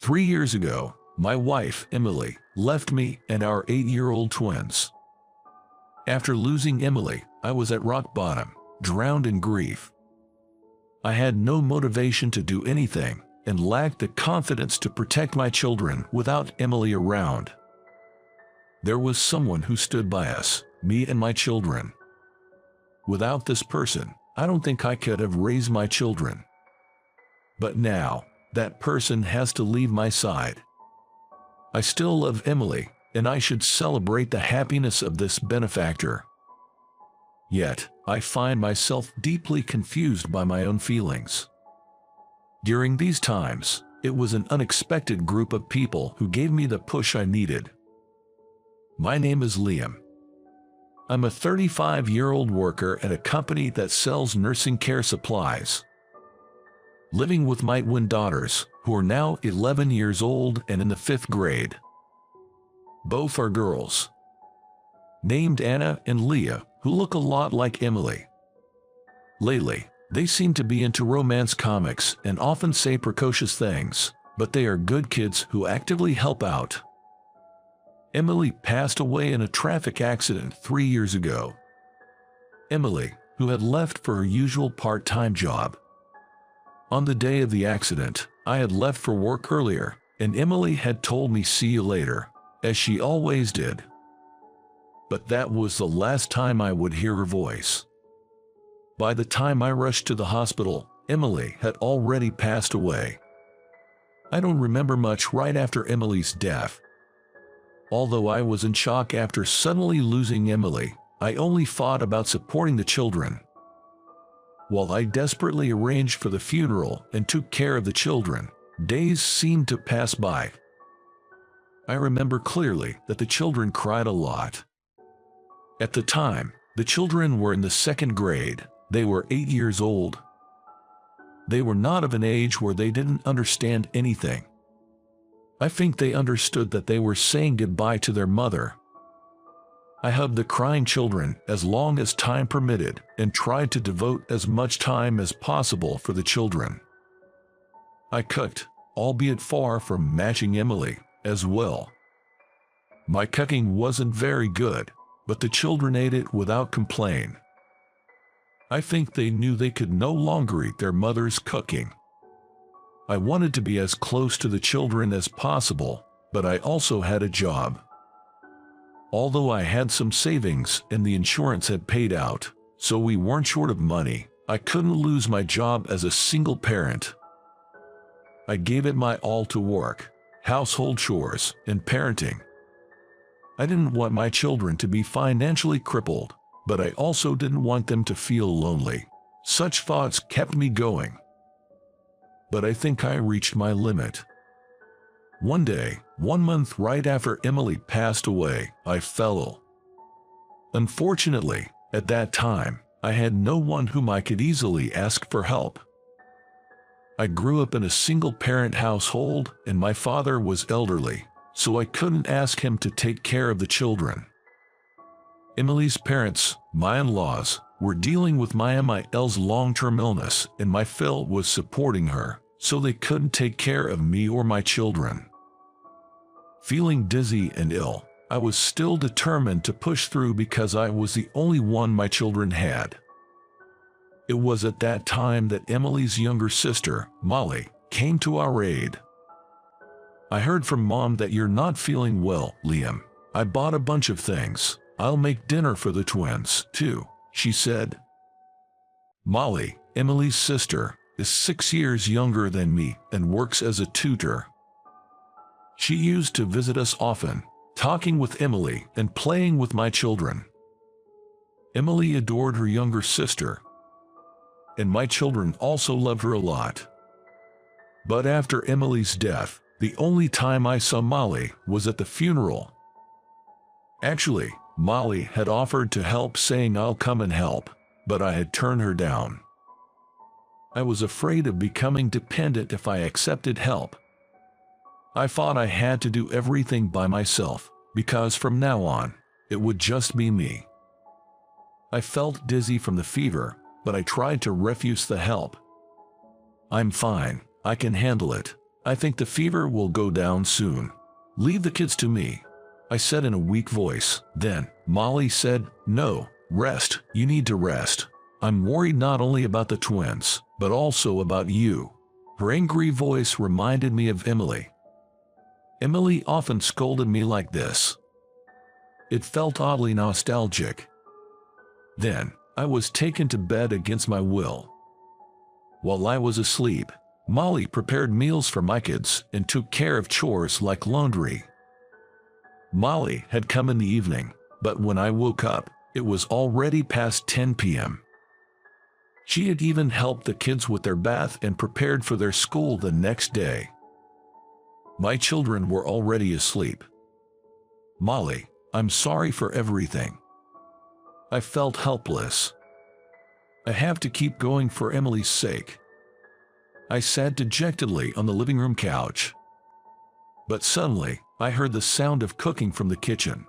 3 years ago, my wife, Emily, left me and our 8-year-old twins. After losing Emily, I was at rock bottom, drowned in grief. I had no motivation to do anything and lacked the confidence to protect my children without Emily around. There was someone who stood by us, me and my children. Without this person, I don't think I could have raised my children. But now, that person has to leave my side. I still love Emily, and I should celebrate the happiness of this benefactor. Yet, I find myself deeply confused by my own feelings. During these times, it was an unexpected group of people who gave me the push I needed. My name is Liam. I'm a 35-year-old worker at a company that sells nursing care supplies. Living with my twin daughters, who are now 11 years old and in the 5th grade. Both are girls, named Anna and Leah, who look a lot like Emily. Lately, they seem to be into romance comics and often say precocious things, but they are good kids who actively help out. Emily passed away in a traffic accident 3 years ago. Emily, who had left for her usual part-time job. On the day of the accident, I had left for work earlier, and Emily had told me see you later, as she always did. But that was the last time I would hear her voice. By the time I rushed to the hospital, Emily had already passed away. I don't remember much right after Emily's death. Although I was in shock after suddenly losing Emily, I only thought about supporting the children. While I desperately arranged for the funeral and took care of the children, days seemed to pass by. I remember clearly that the children cried a lot. At the time, the children were in the 2nd grade. They were 8 years old. They were not of an age where they didn't understand anything. I think they understood that they were saying goodbye to their mother. I hugged the crying children as long as time permitted and tried to devote as much time as possible for the children. I cooked, albeit far from matching Emily, as well. My cooking wasn't very good, but the children ate it without complaint. I think they knew they could no longer eat their mother's cooking. I wanted to be as close to the children as possible, but I also had a job. Although I had some savings and the insurance had paid out, so we weren't short of money, I couldn't lose my job as a single parent. I gave it my all to work, household chores, and parenting. I didn't want my children to be financially crippled, but I also didn't want them to feel lonely. Such thoughts kept me going. But I think I reached my limit. One day, 1 month right after Emily passed away, I fell ill. Unfortunately, at that time, I had no one whom I could easily ask for help. I grew up in a single-parent household, and my father was elderly, so I couldn't ask him to take care of the children. Emily's parents, my in-laws, were dealing with my MIL's long-term illness, and my Phil was supporting her, so they couldn't take care of me or my children. Feeling dizzy and ill, I was still determined to push through because I was the only one my children had. It was at that time that Emily's younger sister, Molly, came to our aid. I heard from Mom that you're not feeling well, Liam. I bought a bunch of things. I'll make dinner for the twins, too, she said. Molly, Emily's sister, is 6 years younger than me and works as a tutor. She used to visit us often, talking with Emily and playing with my children. Emily adored her younger sister, and my children also loved her a lot. But after Emily's death, the only time I saw Molly was at the funeral. Actually, Molly had offered to help, saying I'll come and help, but I had turned her down. I was afraid of becoming dependent if I accepted help. I thought I had to do everything by myself, because from now on, it would just be me. I felt dizzy from the fever, but I tried to refuse the help. I'm fine, I can handle it, I think the fever will go down soon. Leave the kids to me, I said in a weak voice. Then, Molly said, no, rest, you need to rest. I'm worried not only about the twins, but also about you. Her angry voice reminded me of Emily. Emily often scolded me like this. It felt oddly nostalgic. Then, I was taken to bed against my will. While I was asleep, Molly prepared meals for my kids and took care of chores like laundry. Molly had come in the evening, but when I woke up, it was already past 10 p.m. She had even helped the kids with their bath and prepared for their school the next day. My children were already asleep. Molly, I'm sorry for everything. I felt helpless. I have to keep going for Emily's sake. I sat dejectedly on the living room couch. But suddenly, I heard the sound of cooking from the kitchen.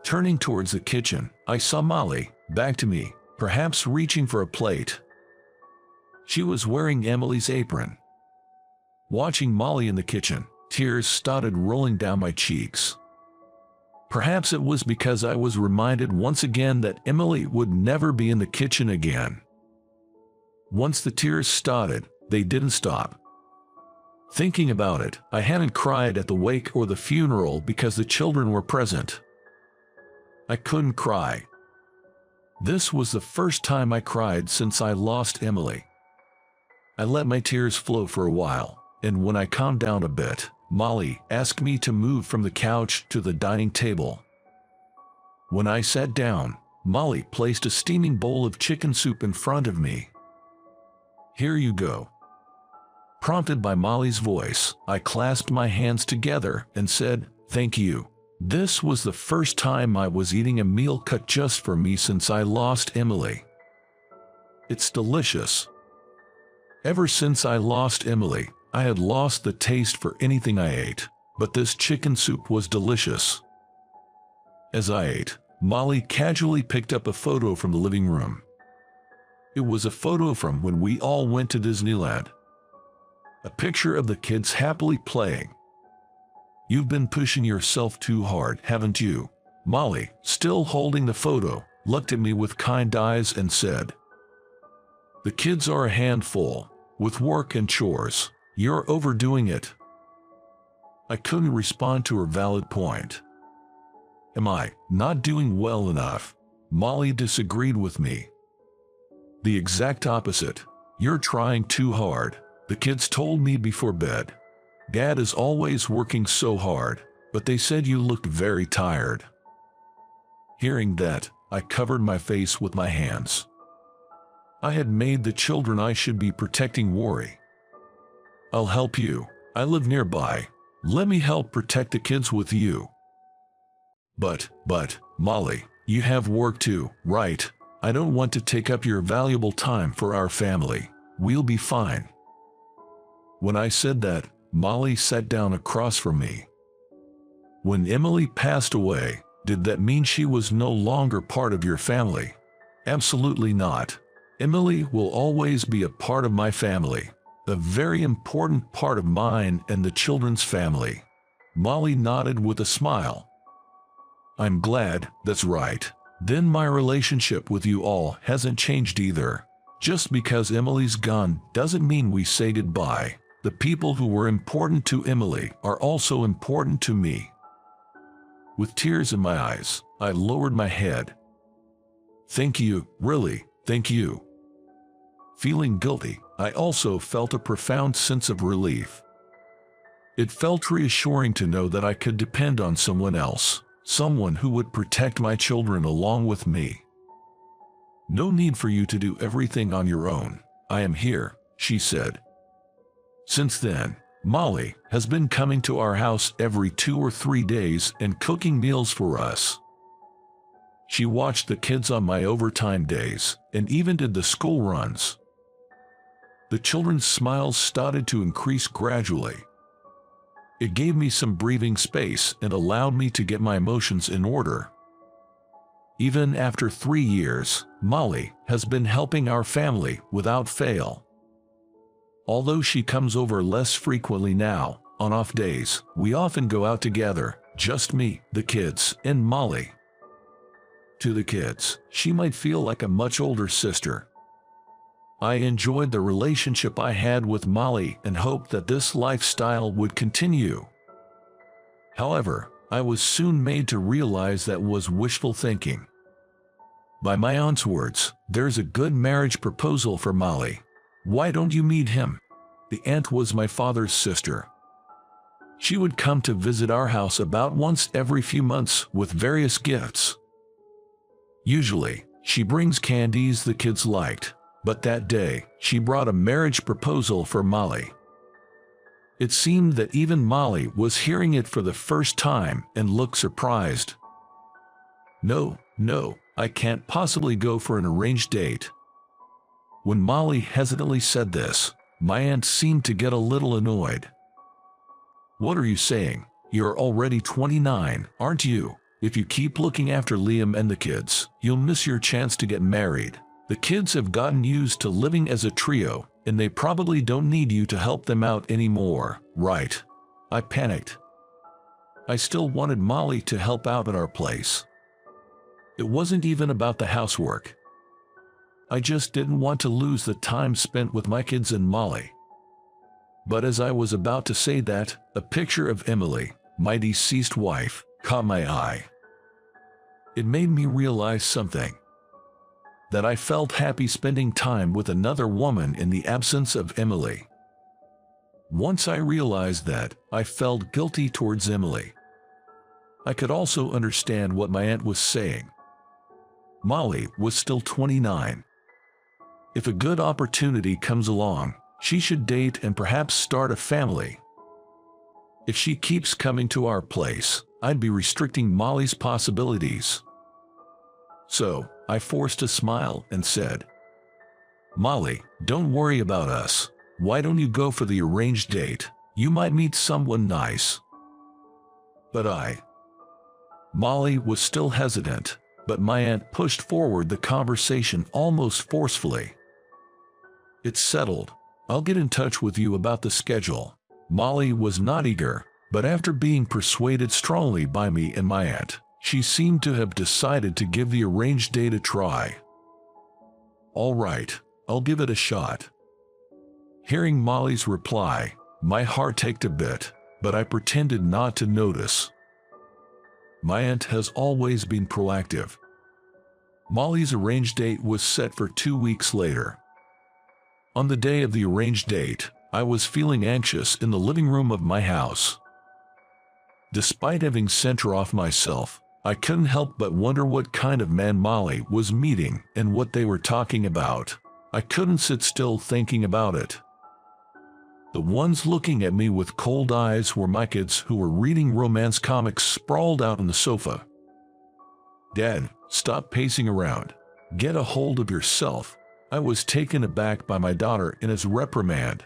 Turning towards the kitchen, I saw Molly, back to me, perhaps reaching for a plate. She was wearing Emily's apron. Watching Molly in the kitchen, tears started rolling down my cheeks. Perhaps it was because I was reminded once again that Emily would never be in the kitchen again. Once the tears started, they didn't stop. Thinking about it, I hadn't cried at the wake or the funeral because the children were present. I couldn't cry. This was the first time I cried since I lost Emily. I let my tears flow for a while, and when I calmed down a bit, Molly asked me to move from the couch to the dining table. When I sat down, Molly placed a steaming bowl of chicken soup in front of me. Here you go. Prompted by Molly's voice, I clasped my hands together and said, thank you. This was the first time I was eating a meal cut just for me since I lost Emily. It's delicious. Ever since I lost Emily, I had lost the taste for anything I ate, but this chicken soup was delicious. As I ate, Molly casually picked up a photo from the living room. It was a photo from when we all went to Disneyland. A picture of the kids happily playing. You've been pushing yourself too hard, haven't you? Molly, still holding the photo, looked at me with kind eyes and said, the kids are a handful, with work and chores. You're overdoing it. I couldn't respond to her valid point. Am I not doing well enough? Molly disagreed with me. The exact opposite. You're trying too hard. The kids told me before bed. Dad is always working so hard, but they said you looked very tired. Hearing that, I covered my face with my hands. I had made the children I should be protecting worry. I'll help you. I live nearby. Let me help protect the kids with you. But, Molly, you have work too, right? I don't want to take up your valuable time for our family. We'll be fine. When I said that, Molly sat down across from me. When Emily passed away, did that mean she was no longer part of your family? Absolutely not. Emily will always be a part of my family. A very important part of mine and the children's family. Molly nodded with a smile. I'm glad, that's right. Then my relationship with you all hasn't changed either. Just because Emily's gone doesn't mean we say goodbye. The people who were important to Emily are also important to me. With tears in my eyes, I lowered my head. Thank you, really, thank you. Feeling guilty, I also felt a profound sense of relief. It felt reassuring to know that I could depend on someone else, someone who would protect my children along with me. No need for you to do everything on your own. I am here, she said. Since then, Molly has been coming to our house every 2 or 3 days and cooking meals for us. She watched the kids on my overtime days and even did the school runs. The children's smiles started to increase gradually. It gave me some breathing space and allowed me to get my emotions in order. Even after 3 years, Molly has been helping our family without fail. Although she comes over less frequently now, on off days, we often go out together, just me, the kids, and Molly. To the kids, she might feel like a much older sister. I enjoyed the relationship I had with Molly and hoped that this lifestyle would continue. However, I was soon made to realize that was wishful thinking. By my aunt's words, there's a good marriage proposal for Molly. Why don't you meet him? The aunt was my father's sister. She would come to visit our house about once every few months with various gifts. Usually, she brings candies the kids liked, but that day, she brought a marriage proposal for Molly. It seemed that even Molly was hearing it for the first time and looked surprised. No, I can't possibly go for an arranged date. When Molly hesitantly said this, my aunt seemed to get a little annoyed. What are you saying? You're already 29, aren't you? If you keep looking after Liam and the kids, you'll miss your chance to get married. The kids have gotten used to living as a trio, and they probably don't need you to help them out anymore, right? I panicked. I still wanted Molly to help out at our place. It wasn't even about the housework. I just didn't want to lose the time spent with my kids and Molly. But as I was about to say that, a picture of Emily, my deceased wife, caught my eye. It made me realize something. That I felt happy spending time with another woman in the absence of Emily. Once I realized that, I felt guilty towards Emily. I could also understand what my aunt was saying. Molly was still 29. If a good opportunity comes along, she should date and perhaps start a family. If she keeps coming to our place, I'd be restricting Molly's possibilities. So, I forced a smile and said, Molly, don't worry about us. Why don't you go for the arranged date? You might meet someone nice. But Molly was still hesitant, but my aunt pushed forward the conversation almost forcefully. It's settled. I'll get in touch with you about the schedule. Molly was not eager, but after being persuaded strongly by me and my aunt, she seemed to have decided to give the arranged date a try. All right, I'll give it a shot. Hearing Molly's reply, my heart ached a bit, but I pretended not to notice. My aunt has always been proactive. Molly's arranged date was set for 2 weeks later. On the day of the arranged date, I was feeling anxious in the living room of my house. Despite having sent her off myself, I couldn't help but wonder what kind of man Molly was meeting and what they were talking about. I couldn't sit still thinking about it. The ones looking at me with cold eyes were my kids who were reading romance comics sprawled out on the sofa. Dad, stop pacing around. Get a hold of yourself. I was taken aback by my daughter in his reprimand.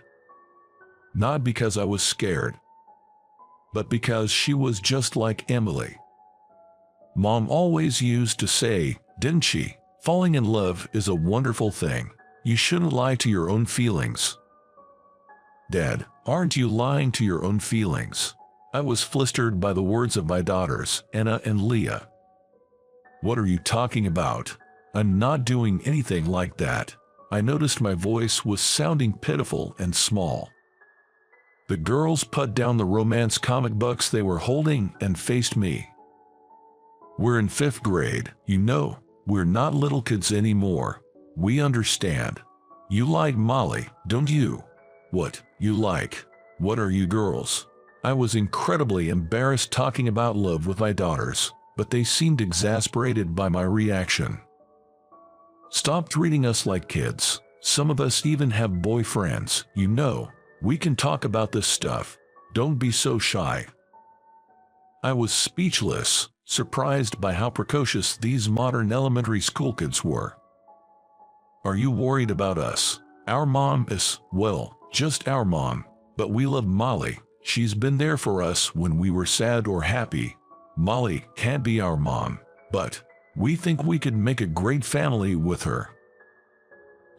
Not because I was scared, but because she was just like Emily. Mom always used to say, didn't she? Falling in love is a wonderful thing. You shouldn't lie to your own feelings. Dad, aren't you lying to your own feelings? I was flustered by the words of my daughters, Anna and Leah. What are you talking about? I'm not doing anything like that. I noticed my voice was sounding pitiful and small. The girls put down the romance comic books they were holding and faced me. We're in 5th grade, you know. We're not little kids anymore. We understand. You like Molly, don't you? What, you like? What are you girls? I was incredibly embarrassed talking about love with my daughters, but they seemed exasperated by my reaction. Stop treating us like kids. Some of us even have boyfriends, you know. We can talk about this stuff. Don't be so shy. I was speechless, surprised by how precocious these modern elementary school kids were. Are you worried about us? Our mom is, well, just our mom, but we love Molly. She's been there for us when we were sad or happy. Molly can't be our mom, but we think we could make a great family with her.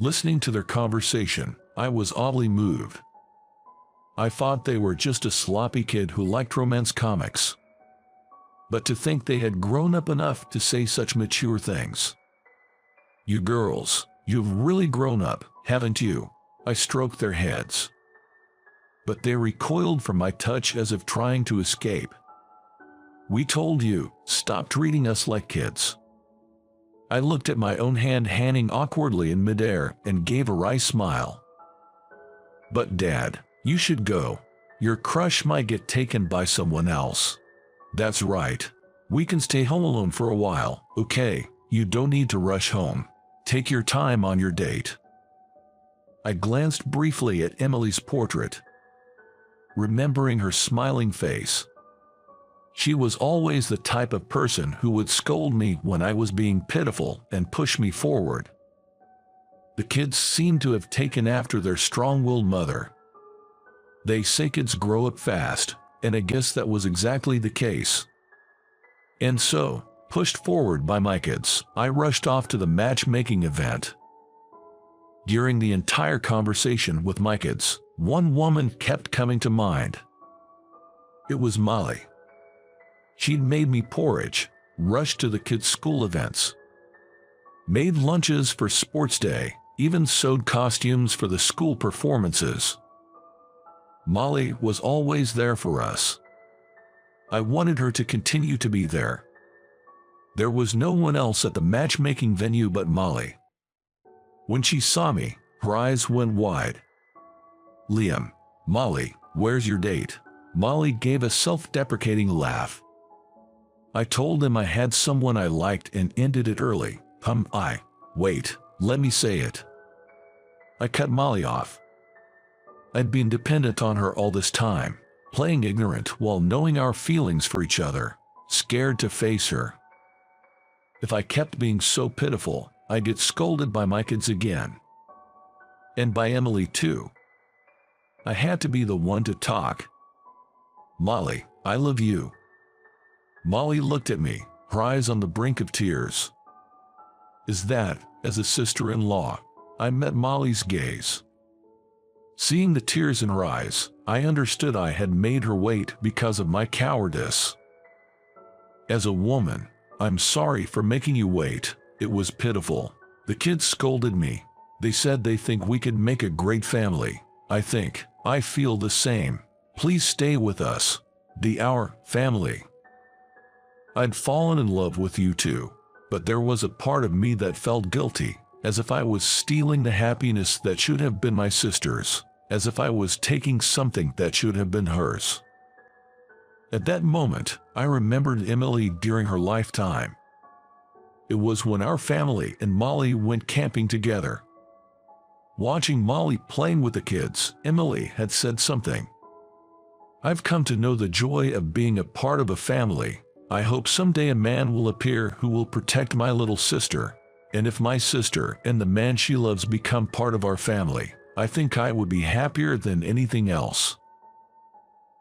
Listening to their conversation, I was oddly moved. I thought they were just a sloppy kid who liked romance comics. But to think they had grown up enough to say such mature things. You girls, you've really grown up, haven't you? I stroked their heads. But they recoiled from my touch as if trying to escape. We told you, stop treating us like kids. I looked at my own hand hanging awkwardly in midair and gave a wry smile. But Dad, you should go. Your crush might get taken by someone else. That's right. We can stay home alone for a while, okay? You don't need to rush home. Take your time on your date. I glanced briefly at Emily's portrait, remembering her smiling face. She was always the type of person who would scold me when I was being pitiful and push me forward. The kids seemed to have taken after their strong-willed mother. They say kids grow up fast, and I guess that was exactly the case. And so, pushed forward by my kids, I rushed off to the matchmaking event. During the entire conversation with my kids, one woman kept coming to mind. It was Molly. She'd made me porridge, rushed to the kids' school events, made lunches for sports day, even sewed costumes for the school performances. Molly was always there for us. I wanted her to continue to be there. There was no one else at the matchmaking venue but Molly. When she saw me, her eyes went wide. Liam, Molly, where's your date? Molly gave a self-deprecating laugh. I told him I had someone I liked and ended it early. Wait, let me say it. I cut Molly off. I'd been dependent on her all this time, playing ignorant while knowing our feelings for each other, scared to face her. If I kept being so pitiful, I'd get scolded by my kids again. And by Emily too. I had to be the one to talk. Molly, I love you. Molly looked at me, her eyes on the brink of tears. Is that, as a sister-in-law? I met Molly's gaze. Seeing the tears in her eyes, I understood I had made her wait because of my cowardice. As a woman, I'm sorry for making you wait. It was pitiful. The kids scolded me. They said they think we could make a great family. I feel the same. Please stay with us. Our family. I'd fallen in love with you too, but there was a part of me that felt guilty, as if I was stealing the happiness that should have been my sister's, as if I was taking something that should have been hers. At that moment, I remembered Emily during her lifetime. It was when our family and Molly went camping together. Watching Molly playing with the kids, Emily had said something. I've come to know the joy of being a part of a family. I hope someday a man will appear who will protect my little sister. And if my sister and the man she loves become part of our family, I think I would be happier than anything else.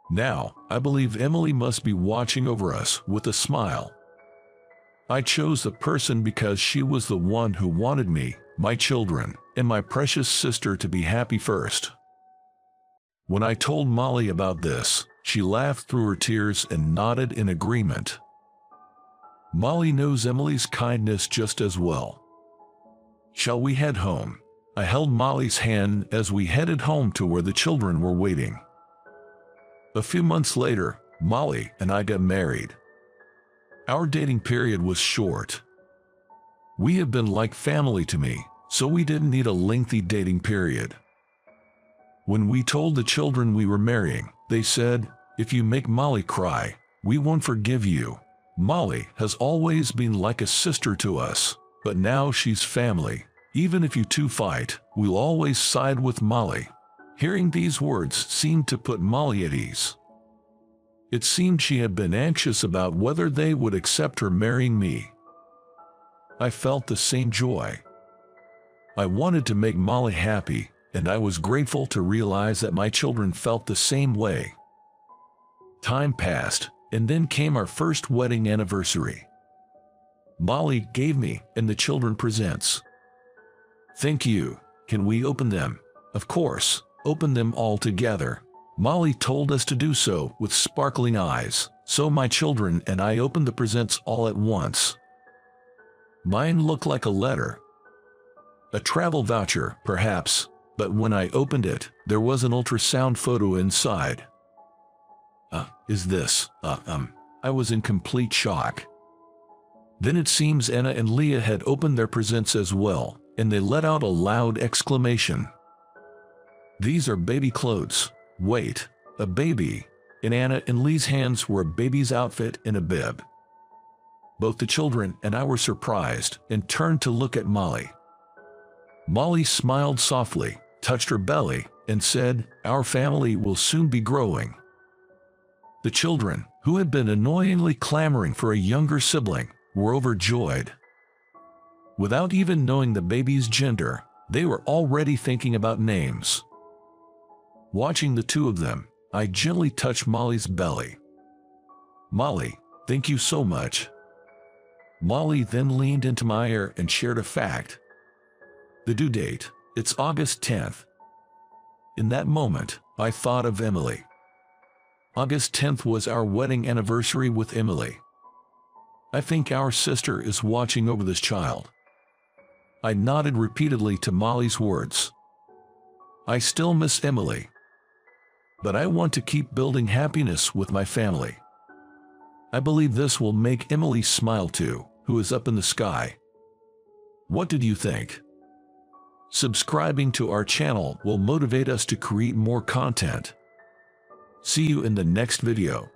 Now, I believe Emily must be watching over us with a smile. I chose the person because she was the one who wanted me, my children, and my precious sister to be happy first. When I told Molly about this, she laughed through her tears and nodded in agreement. Molly knows Emily's kindness just as well. Shall we head home? I held Molly's hand as we headed home to where the children were waiting. A few months later, Molly and I got married. Our dating period was short. We have been like family to me, so we didn't need a lengthy dating period. When we told the children we were marrying, they said, "If you make Molly cry, we won't forgive you." Molly has always been like a sister to us, but now she's family. Even if you two fight, we'll always side with Molly. Hearing these words seemed to put Molly at ease. It seemed she had been anxious about whether they would accept her marrying me. I felt the same joy. I wanted to make Molly happy, and I was grateful to realize that my children felt the same way. Time passed, and then came our first wedding anniversary. Molly gave me and the children presents. Thank you. Can we open them? of course, opened them all together. Molly told us to do so with sparkling eyes, so my children and I opened the presents all at once. Mine looked like a letter. A travel voucher, perhaps, but when I opened it, there was an ultrasound photo inside. Is this, I was in complete shock. Then it seems Anna and Leah had opened their presents as well, and they let out a loud exclamation. These are baby clothes. Wait, a baby. In Anna and Lee's hands were a baby's outfit and a bib. Both the children and I were surprised and turned to look at Molly. Molly smiled softly, touched her belly, and said, "Our family will soon be growing." The children, who had been annoyingly clamoring for a younger sibling, were overjoyed. Without even knowing the baby's gender, they were already thinking about names. Watching the two of them, I gently touched Molly's belly. "Molly, thank you so much." Molly then leaned into my ear and shared a fact. The due date, it's August 10th. In that moment, I thought of Emily. August 10th was our wedding anniversary with Emily. I think our sister is watching over this child. I nodded repeatedly to Molly's words. I still miss Emily, but I want to keep building happiness with my family. I believe this will make Emily smile too, who is up in the sky. What did you think? Subscribing to our channel will motivate us to create more content. See you in the next video.